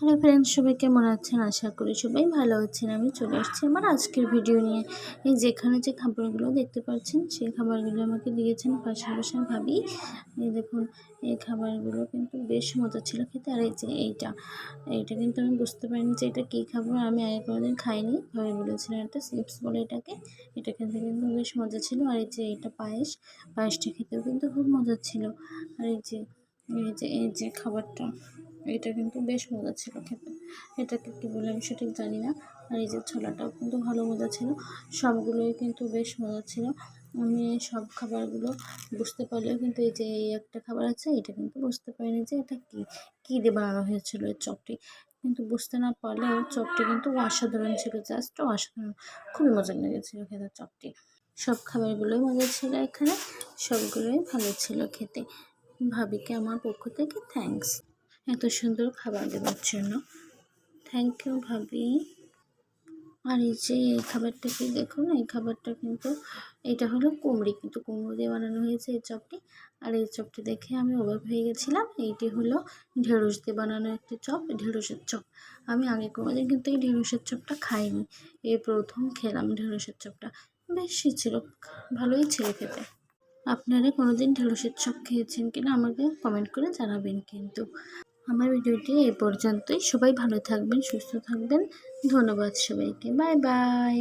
Hello friends, সবাই কেমন আছেন? আশা করি সবাই ভালো আছেন। আমি চলে আসছি আমার আজকের ভিডিও নিয়ে। এই যেখানে যে খাবারগুলো দেখতে পাচ্ছেন, সেই খাবারগুলো আমাকে দিয়েছেন পাশের বাসার ভাবি। এই দেখুন, এই খাবারগুলো কিন্তু বেশ মজা ছিল খেতে। আর এই যে এইটা কিন্তু আমি বুঝতে পারিনি যে এটা কী খাবার। আমি আগে কোনোদিন খাইনি। ভাবি বলেছিলেন এটা চিপস বলে এটাকে। এটা খেতে কিন্তু বেশ মজা ছিল। আর এই যে এটা পায়েসটা খেতেও কিন্তু খুব মজা ছিল। আর এই যে খাবারটা, এটা কিন্তু বেশ মজা ছিল খেতে। এটাকে কী বলে আমি সঠিক জানি না। আর এই যে ছোলাটাও কিন্তু ভালো মজা ছিল। সবগুলোই কিন্তু বেশ মজা ছিল। আমি সব খাবারগুলো বুঝতে পারলেও কিন্তু এই যে এই একটা খাবার আছে, এটা কিন্তু বুঝতে পারিনি যে এটা কী দিয়ে বানানো হয়েছিল এই চপটি। কিন্তু বুঝতে না পারলেও চপটি কিন্তু অসাধারণ ছিল, জাস্ট অসাধারণ। খুবই মজা লেগেছিলো খেতে চপটি। সব খাবারগুলোই মজা ছিল এখানে, সবগুলোই ভালো ছিল খেতে। ভাবিকে আমার পক্ষ থেকে থ্যাঙ্কস এত সুন্দর খাবার দেওয়ার জন্য। থ্যাংক ইউ ভাবি। আর এই যে এই খাবারটাকে দেখুন, এই খাবারটা কিন্তু এটা হলো কুমড়ি, কিন্তু কুমড়ো দিয়ে বানানো হয়েছে এই চপটি। আর এই চপটি দেখে আমি অবাক হয়ে গেছিলাম। এইটি হলো ঢেঁড়স দিয়ে বানানো একটি চপ, ঢেঁড়সের চপ। আমি আগে কোনোদিন কিন্তু এই ঢেঁড়সের চপটা খাইনি, এই প্রথম খেলাম ঢেঁড়সের চপটা। বেশি ছিল, ভালোই ছিল খেতে। আপনারা কোনোদিন ঢেঁড়সের চপ খেয়েছেন কিনা আমাকে কমেন্ট করে জানাবেন কিন্তু। আমার ভিডিওটি এই পর্যন্তই। সবাই ভালো থাকবেন, সুস্থ থাকবেন। ধন্যবাদ সবাইকে। Bye bye.